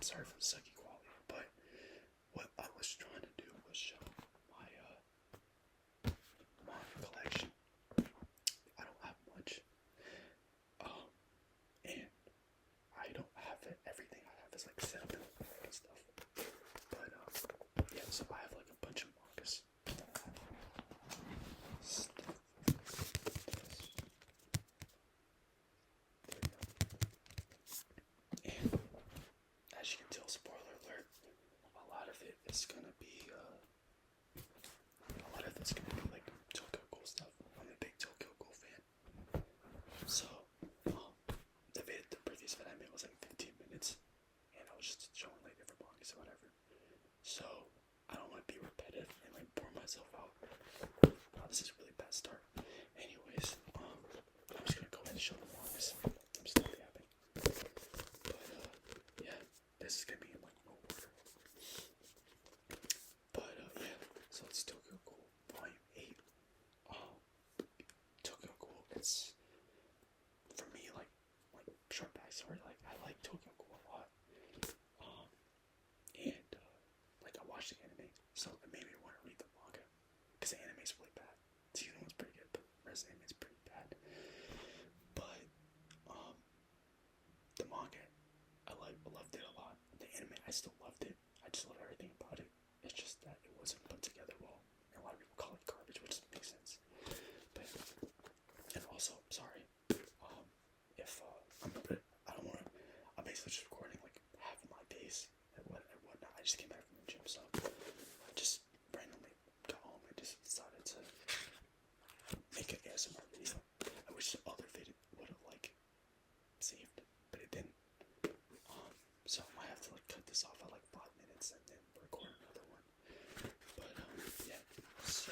sorry for the sucky quality, but what I was trying to do was show my manga collection. I don't have much, and I don't have it. Everything I have is like set up in a book and stuff. But yeah, so I have like a bunch of mangas that I have stuff. And as you can tell, spoiler alert, a lot of it is gonna be like Tokyo Ghoul stuff. I'm a big Tokyo Ghoul fan. So the previous vid I made was like 15 minutes, and I was just showing like different mangas or whatever. So I don't want to be repetitive and like bore myself out. Wow, this is a really bad start. Anyways, I'm just gonna go ahead and show the mangas. I'm still yapping, but yeah, this is gonna be in like no order. But yeah, so it's Tokyo Ghoul Volume 8. Tokyo Ghoul, it's for me like short backstory. Like I like Tokyo Ghoul a lot, and like I watched the anime, so it made me want to read the manga because the anime is really bad. Season 1's pretty good, but the rest of the anime is pretty bad. But the manga, I loved it a lot. The anime, I still loved it. I just love everything about it. It's just that it wasn't put together well, and a lot of people call it garbage, which makes sense. But and also, sorry, if I don't want to. I'm basically just recording like half of my days and whatnot. I just came back from the gym, so I just randomly got home and just decided to make an ASMR video. I wish the other video would have like saved, but it didn't. So I might have to like cut this off at like 5 minutes and then record another one. But yeah. So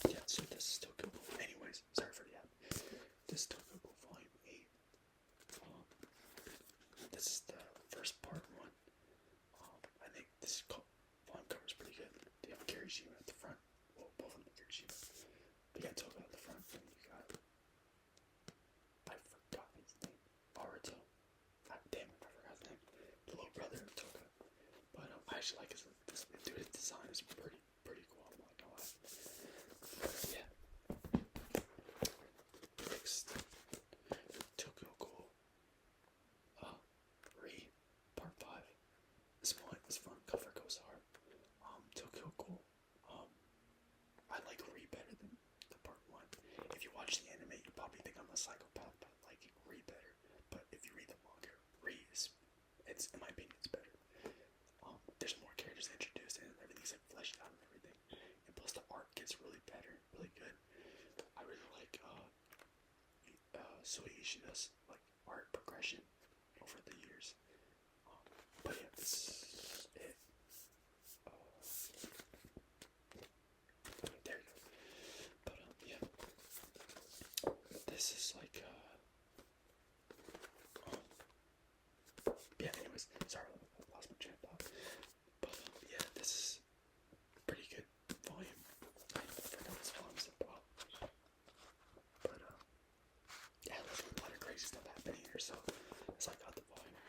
yeah. So this is Tokyo Ghoul. Anyways, sorry for the app. This is Tokyo Ghoul Volume 8. This is the first part 1. I think this volume cover is pretty good. They have Kirishima at the front. Well, both of them are Kirishima. But you got Tokyo at the front, and you got, I forgot his name, Aruto. Damn it, I forgot his name. The little brother of Tokyo. But I actually like his design is pretty cool. I'm not gonna lie. But yeah. Next, Tokyo Ghoul Part 5. This fun cover goes hard. Tokyo Ghoul. I like Re better than the part 1. If you watch the anime, you probably think I'm a psychopath, but I like Re better. But if you read the manga, Re is, in my opinion, it's better. There's more characters introduced and everything's like fleshed out and everything. And plus the art gets really better, really good. I really like Sui Ishida's like art progression over the years. But yeah, this is it. There you go. But yeah, this is like yeah. Anyways, sorry, I lost my train of thought. But yeah, this is pretty good volume. I forgot this volume's about. But yeah, there's a lot of crazy stuff happening here, so I got the volume.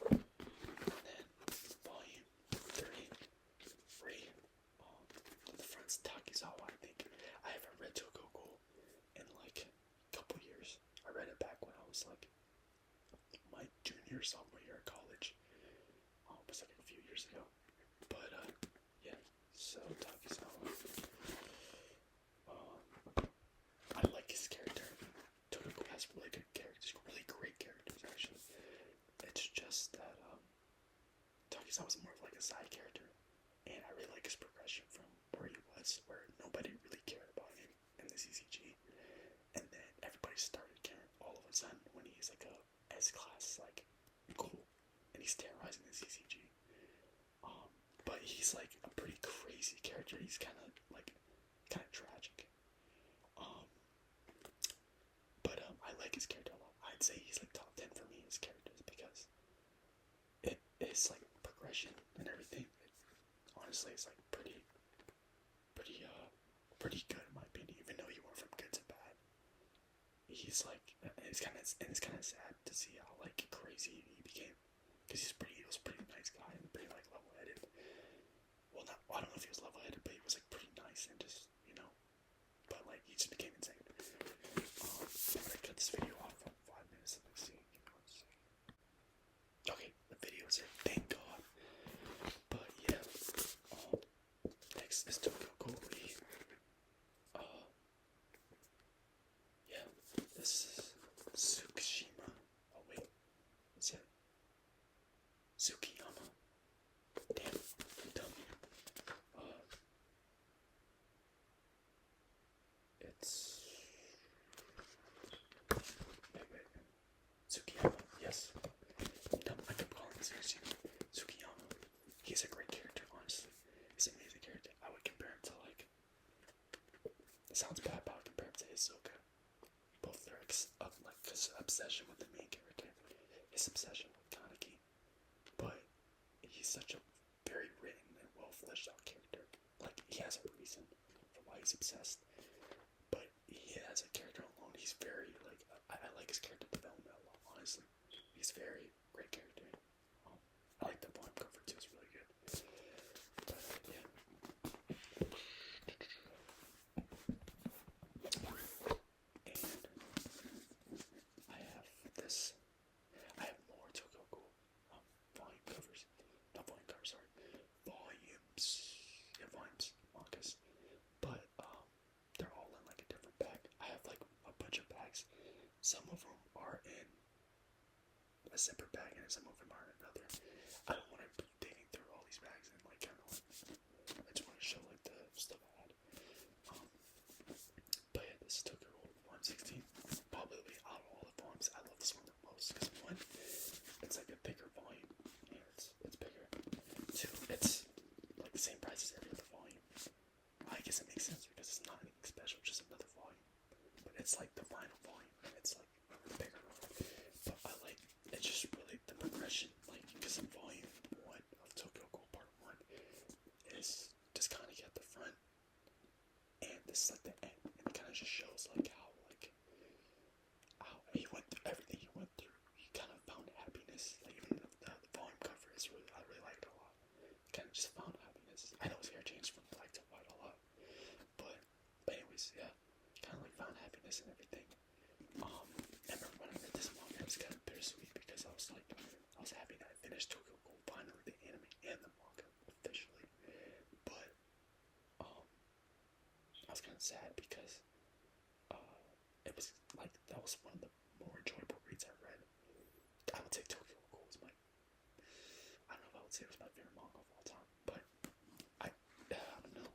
And then volume 3, the front's Takizawa, I think. I haven't read Tokyo Ghoul in like a couple years. I read it back when I was like my junior, sophomore year of college. It was like a few years ago. But yeah, so Takizawa. I like his character. Tokyo Ghoul has really good characters, really great characters actually. It's just that Takizawa's more of like a side character, and I really like his progression from where he was, where nobody really cared about him in the CCG, and then everybody started caring all of a sudden when he's like a S-class like cool, and he's terrorizing the CCG. But he's like a pretty crazy character. He's kind of tragic. But I like his character a lot. I'd say he's like top 10 for me, his characters, because it is like progression and everything. Honestly, it's like pretty good in my opinion. Even though he went from good to bad, he he's like, and it's kind of sad to see how like crazy he became, because he was a pretty nice guy and pretty like level-headed. Well, not, I don't know if he was level-headed, but he was like pretty nice and just, but like he just became insane. I'm gonna cut this video off for 5 minutes. Let me see. Okay, the video's here. Thank God. But yeah, next is Tokyo Ghoul. Yeah, this is Tsukishima. Oh wait, what's it? Tsukiyama. Damn, I'm dumb. It's wait. Tsukiyama. Yes. I kept calling this Tsukiyama. He's a great character, honestly. He's an amazing character. I would compare him to like. It sounds bad, but I would compare him to Hisoka. Both their his obsession with the main character, his obsession with Kaneki, but he's such a very written and well fleshed out character. Like he has a reason for why he's obsessed, but he has a character alone. He's very like I like his character development a lot. Honestly, he's very great character. I like the volume cover too. It's really good. But yeah. I have more Tokyo Ghoul volume covers. Not volume covers, sorry. Volumes. Yeah, volumes. Mangas. But they're all in like a different bag. I have like a bunch of bags. Some of them are in a separate bag and some of them are in another. I don't want to be digging through all these bags and like kind of like, I just want to show like the stuff I had. But yeah, this is Tokyo Ghoul 116. Probably out of all the volumes, I love this one the most because one, it's like a bigger volume and it's bigger. Two, it's like the same price as every other volume. I guess it makes sense because it's not anything special, just another volume. But it's like the final volume and it's like bigger. But I like it's just really the progression, like because in volume 1 of Tokyo Ghoul Part 1 is just kind of at the front, and this is like the end, and it kind of just shows like how he went through everything he went through. He kind of found happiness. Like even the volume cover is I really liked it a lot. Kind of just found happiness. I know his hair changed from black to white a lot, but anyways, yeah, kind of like found happiness and everything. I remember when I read this manga, it was kind of bittersweet because I was happy that I finished Tokyo Ghoul finally, the anime and the manga officially. But I was kind of sad because it was like that was one of the more enjoyable reads I read. I would say Tokyo Ghoul was I don't know if I would say it was my favorite manga of all time, but I don't know.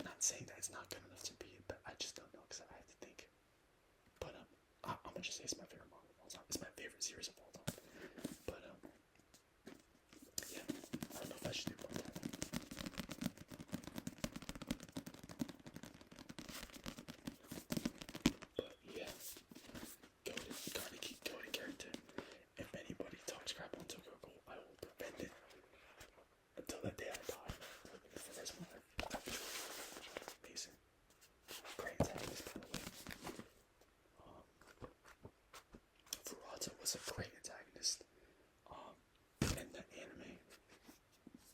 Not saying that it's not good enough to be, but I just don't know because I have to think. But I'm gonna just say it's my favorite manga of all time. It's my favorite series of all time. But yeah, I don't know if I should do more of that. But yeah, go to character. If anybody talks crap on Tokyo Ghoul, I will prevent it until the day I die. For this one, amazing. Great antagonist, by the way. Furata was a great antagonist. In the anime,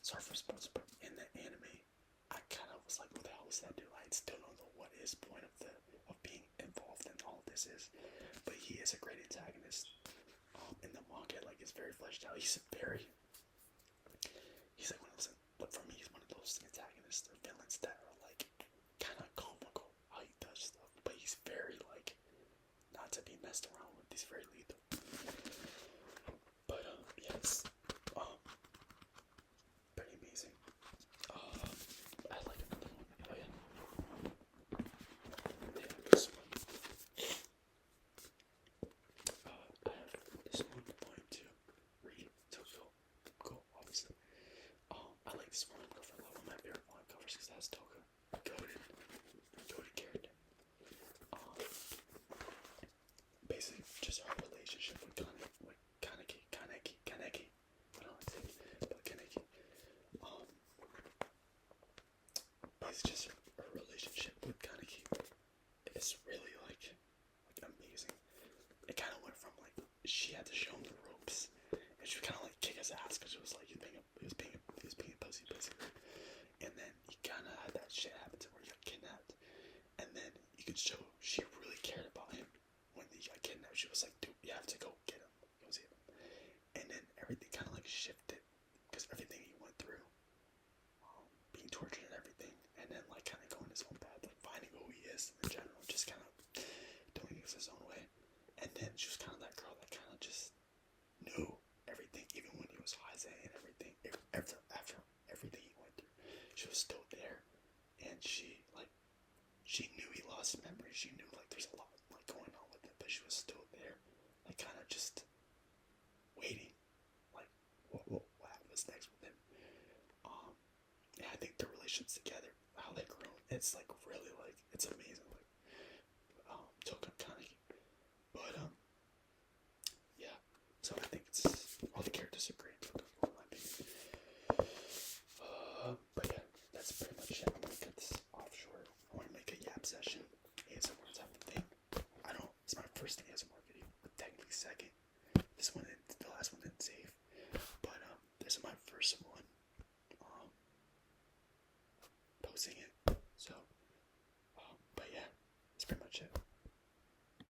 sorry for spoilers, but in the anime, I kind of was like, what the hell is that dude? I still don't know what his point of being involved in all this is, but he is a great antagonist. In the manga, like, it's very fleshed out. He's like one of those, but for me, he's one of those antagonists or villains that are like kind of comical how he does stuff, but he's very like not to be messed around with. He's very lethal. But yes, pretty amazing. I like another one. Oh yeah, this one. I have this one, volume 2. Read Tokyo Ghoul, obviously. I like this volume cover a lot. One of my favorite volume covers because it has Tokyo. Goated character. Basically, just her relationship with she had to show him the ropes, and she would kind of like kick his ass because it was like he was being a pussy basically. And then he kind of had that shit happen to where he got kidnapped, and then you could show she really cared about him when he got kidnapped. She was like, dude, you have to go get him, go see him. And then everything kind of like shifted because everything he went through, being tortured and everything, and then like kind of going his own path, like finding who he is in general, just kind of doing things his own way. And then she was kind of that girl that kind of just knew everything, even when he was Hase and everything. After everything he went through, she was still there, and she knew he lost memory. She knew like there's a lot like going on with it, but she was still there, like kind of just waiting, like what happens next with him. And I think the relationships together, how they grew, it's like